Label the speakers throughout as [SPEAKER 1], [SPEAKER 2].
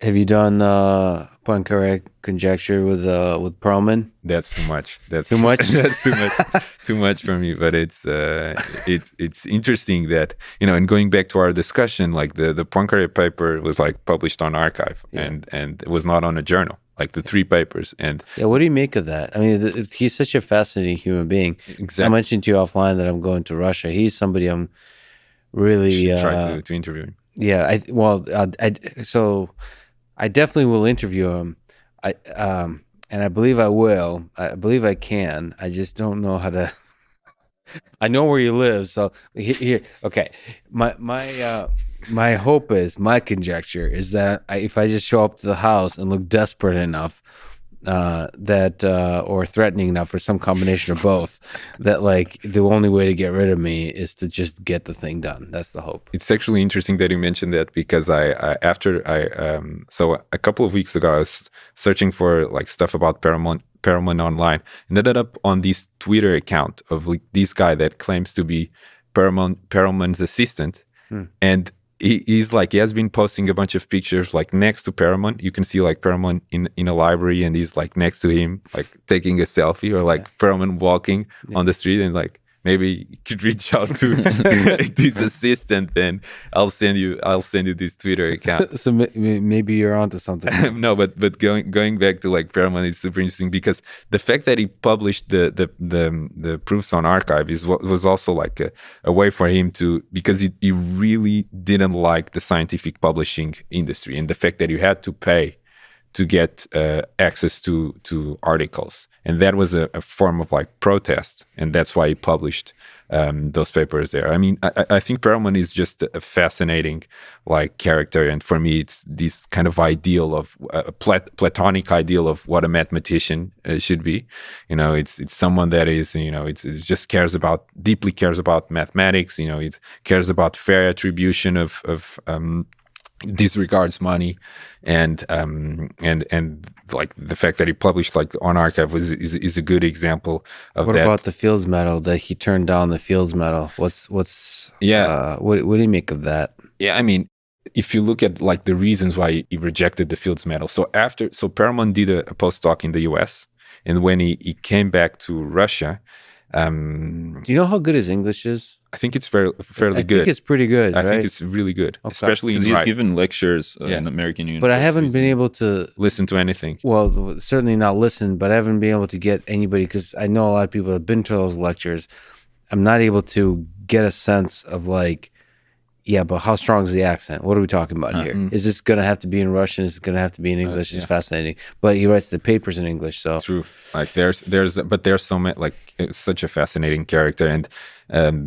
[SPEAKER 1] Have you done Poincare conjecture with Perlman?
[SPEAKER 2] That's too much. That's
[SPEAKER 1] Too much?
[SPEAKER 2] That's too much. Too much for me. But it's interesting that, and going back to our discussion, like the Poincare paper was like published on Archive, and it was not on a journal. Like the 3 papers. And
[SPEAKER 1] Yeah, what do you make of that? I mean, he's such a fascinating human being.
[SPEAKER 2] exactly,
[SPEAKER 1] I mentioned to you offline that I'm going to Russia. He's somebody I'm really
[SPEAKER 2] should try to interview him.
[SPEAKER 1] Yeah, so I definitely will interview him. And I believe I will. I believe I can. I just don't know how to. I know where he lives, so here. Okay, my hope is, my conjecture is that if I just show up to the house and look desperate enough, or threatening enough, or some combination of both, that like the only way to get rid of me is to just get the thing done. That's the hope.
[SPEAKER 2] It's actually interesting that you mentioned that, because so a couple of weeks ago I was searching for like stuff about Perelman online, and ended up on this Twitter account of like this guy that claims to be Perelman's assistant, and he has been posting a bunch of pictures like next to Perelman. You can see like Perelman in a library, and he's like next to him, like taking a selfie, or like Perelman walking on the street, and like, maybe you could reach out to this assistant, and I'll send you this Twitter account.
[SPEAKER 1] So maybe you're onto something.
[SPEAKER 2] No, but going back to like Perelman, it's super interesting, because the fact that he published the proofs on Archive was also like a way for him to, because he really didn't like the scientific publishing industry, and the fact that you had to pay to get access to articles, and that was a form of like protest, and that's why he published those papers there. I mean, I think Perelman is just a fascinating like character, and for me, it's this kind of ideal of a platonic ideal of what a mathematician should be. It's someone that is, it just deeply cares about mathematics. It cares about fair attribution of disregards money, and like the fact that he published like on Archive is a good example of
[SPEAKER 1] what
[SPEAKER 2] that.
[SPEAKER 1] about the Fields Medal, that he turned down the Fields Medal? What do you make of that?
[SPEAKER 2] Yeah, I mean, if you look at like the reasons why he rejected the Fields Medal, so Perelman did a postdoc in the US, and when he came back to Russia,
[SPEAKER 1] do you know how good his English is?
[SPEAKER 2] I think it's fairly good.
[SPEAKER 1] I think it's pretty good.
[SPEAKER 2] I think it's really good, especially in
[SPEAKER 3] he's given lectures in American universities.
[SPEAKER 1] But I haven't been able to
[SPEAKER 2] listen to anything.
[SPEAKER 1] Well, certainly not listen, but I haven't been able to get anybody, because I know a lot of people have been to those lectures. I'm not able to get a sense of like, yeah, but how strong is the accent? What are we talking about here? Is this going to have to be in Russian? Is it going to have to be in English? It's fascinating. But he writes the papers in English, so.
[SPEAKER 2] True. Like there's so many, like, such a fascinating character. And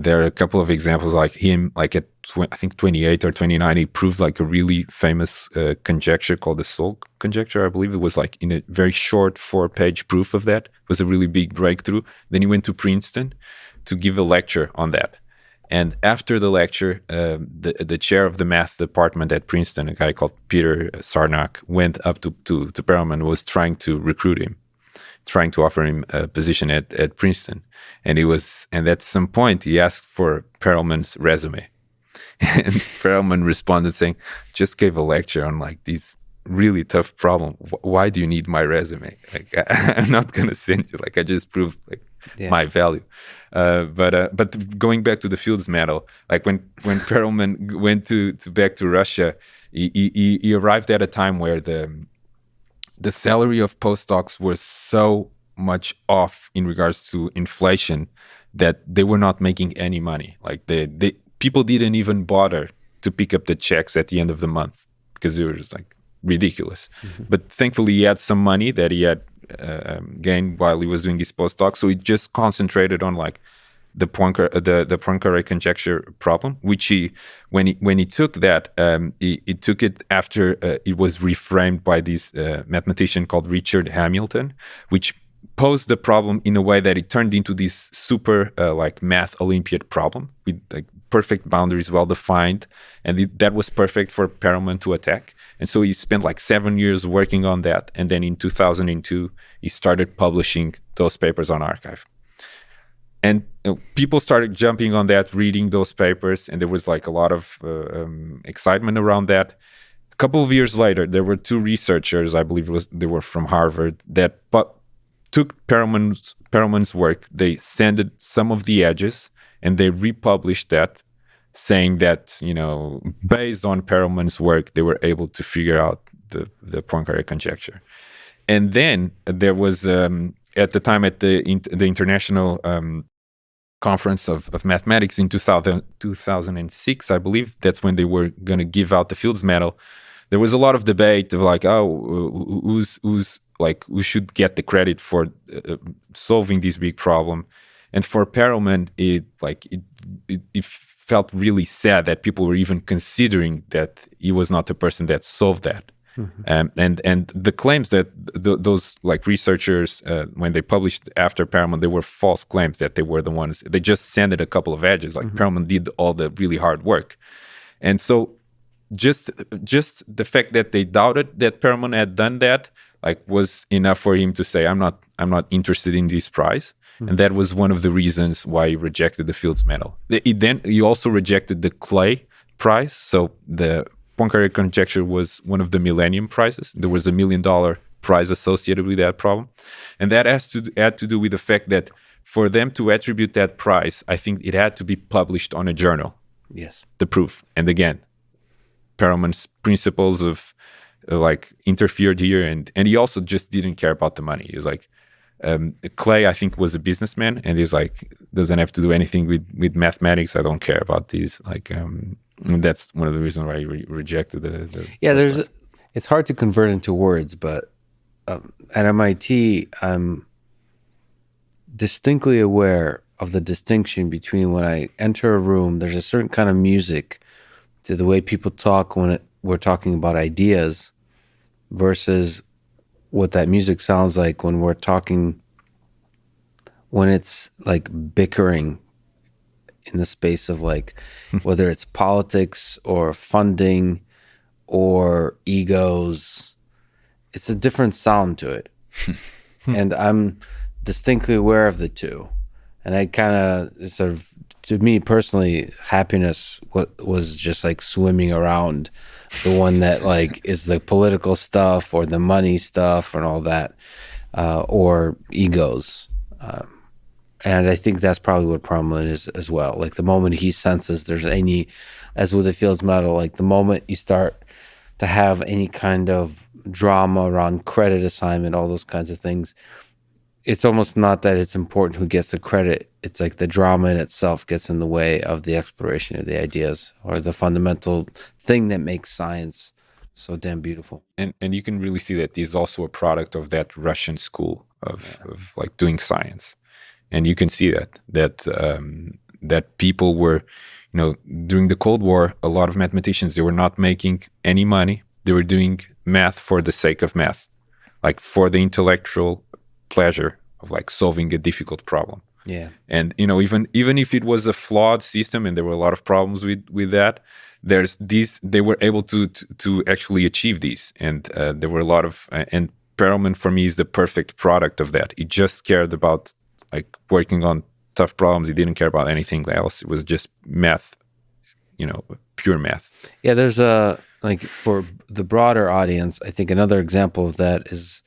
[SPEAKER 2] there are a couple of examples like him, like at I think 28 or 29, he proved like a really famous conjecture called the Sol conjecture. I believe it was like in a very short 4-page proof of that. It was a really big breakthrough. Then he went to Princeton to give a lecture on that. And after the lecture, the chair of the math department at Princeton, a guy called Peter Sarnak, went up to Perelman and was trying to recruit him, trying to offer him a position at Princeton. And at some point, he asked for Perelman's resume. And Perelman responded saying, just gave a lecture on like these really tough problem. Why do you need my resume? Like, I'm not going to send you. Like, I just proved like my value. But going back to the Fields Medal, like when Perelman went back to Russia, he arrived at a time where the salary of postdocs was so much off in regards to inflation that they were not making any money. Like people didn't even bother to pick up the checks at the end of the month because it was just like ridiculous. Mm-hmm. But thankfully he had some money that he had gained while he was doing his postdoc, so he just concentrated on like the Poincare conjecture problem, which when he took that, he took it after it was reframed by this mathematician called Richard Hamilton, which posed the problem in a way that it turned into this super like math Olympiad problem with like perfect boundaries, well defined, and that was perfect for Perelman to attack. And so he spent like 7 years working on that, and then in 2002 he started publishing those papers on Archive. And people started jumping on that, reading those papers, and there was like a lot of excitement around that. A couple of years later, there were two researchers, I believe they were from Harvard, that took Perelman's work. They sanded some of the edges and they republished that, saying that, based on Perelman's work, they were able to figure out the Poincare conjecture. And then there was, at the time, at the International Conference of Mathematics in 2006, I believe, that's when they were going to give out the Fields Medal. There was a lot of debate of like, who should get the credit for solving this big problem. And for Perelman, it felt really sad that people were even considering that he was not the person that solved that. Mm-hmm. And the claims that those researchers, when they published after Perelman, they were false claims that they were the ones. They just sanded a couple of edges. Mm-hmm. Perelman did all the really hard work. And so just the fact that they doubted that Perelman had done that was enough for him to say, I'm not interested in this prize. Mm-hmm. And that was one of the reasons why he rejected the Fields Medal. Then he also rejected the Clay Prize. So the Poincare conjecture was one of the Millennium Prizes. There was $1 million prize associated with that problem. And that had to do with the fact that for them to attribute that prize, I think it had to be published on a journal.
[SPEAKER 1] Yes.
[SPEAKER 2] The proof. And again, Perelman's principles of interfered here. And he also just didn't care about the money. He was like, Clay, I think, was a businessman, and he's like, doesn't have to do anything with mathematics. I don't care about these. And that's one of the reasons why he rejected the
[SPEAKER 1] it's hard to convert into words, but at MIT, I'm distinctly aware of the distinction between when I enter a room, there's a certain kind of music to the way people talk when we're talking about ideas versus what that music sounds like when we're talking, when it's bickering in the space of whether it's politics or funding or egos. It's a different sound to it. And I'm distinctly aware of the two. And I kind of sort of, to me personally, happiness was just swimming around the one that is the political stuff or the money stuff and all that, or egos. And I think that's probably what Perelman is as well. The moment he senses there's any, as with the Fields Medal, the moment you start to have any kind of drama around credit assignment, all those kinds of things, it's almost not that it's important who gets the credit. It's the drama in itself gets in the way of the exploration of the ideas or the fundamental thing that makes science so damn beautiful.
[SPEAKER 2] And you can really see that he's also a product of that Russian school of doing science. And you can see that people were, during the Cold War, a lot of mathematicians, they were not making any money. They were doing math for the sake of math, for the intellectual pleasure of solving a difficult problem.
[SPEAKER 1] Yeah.
[SPEAKER 2] And even if it was a flawed system and there were a lot of problems with that, they were able to actually achieve these. And there were a lot of and Perelman for me is the perfect product of that. He just cared about working on tough problems. He didn't care about anything else. It was just math, pure math.
[SPEAKER 1] Yeah, there's for the broader audience, I think another example of that is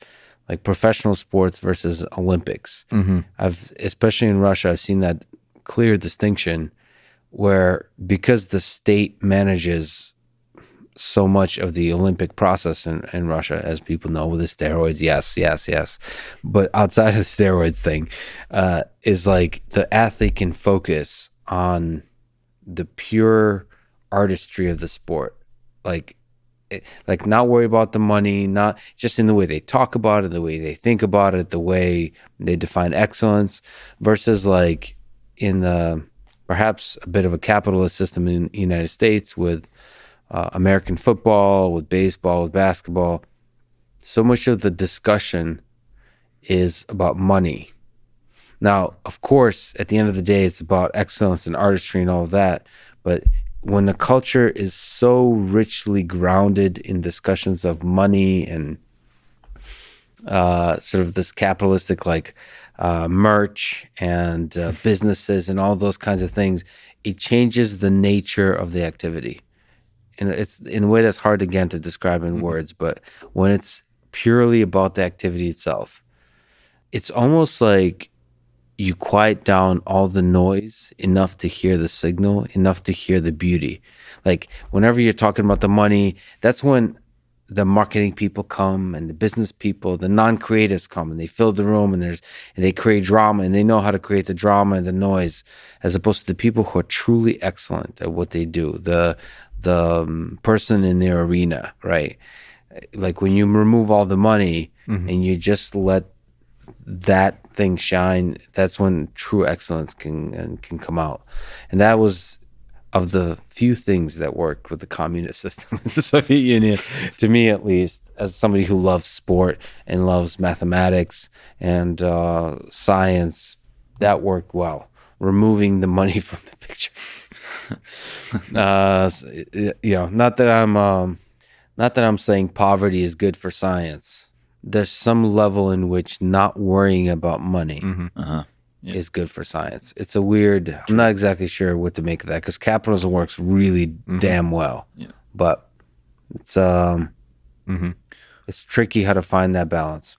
[SPEAKER 1] professional sports versus Olympics. Mm-hmm. Especially in Russia, I've seen that clear distinction where, because the state manages so much of the Olympic process in Russia, as people know, with the steroids, yes. But outside of the steroids thing, is the athlete can focus on the pure artistry of the sport. Not worry about the money, not just in the way they talk about it, the way they think about it, the way they define excellence, versus in the perhaps a bit of a capitalist system in the United States with American football, with baseball, with basketball. So much of the discussion is about money. Now, of course, at the end of the day, it's about excellence and artistry and all of that. But when the culture is so richly grounded in discussions of money and sort of this capitalistic merch and businesses and all those kinds of things, it changes the nature of the activity. and it's in a way that's hard again to describe in words, but when it's purely about the activity itself, it's almost like you quiet down all the noise enough to hear the signal, enough to hear the beauty. Like whenever you're talking about the money, that's when the marketing people come and the business people, the non-creatives come and they fill the room and they create drama and they know how to create the drama and the noise, as opposed to the people who are truly excellent at what they do. The person in their arena, right? Like when you remove all the money and you just let that thing shine, that's when true excellence can come out. And that was of the few things that worked with the communist system in the Soviet Union, to me at least, as somebody who loves sport and loves mathematics and science, that worked well. Removing the money from the picture. Not that I'm saying poverty is good for science. There's some level in which not worrying about money is good for science. It's a weird, I'm not exactly sure what to make of that, because capitalism works really damn well. Yeah. But it's tricky how to find that balance.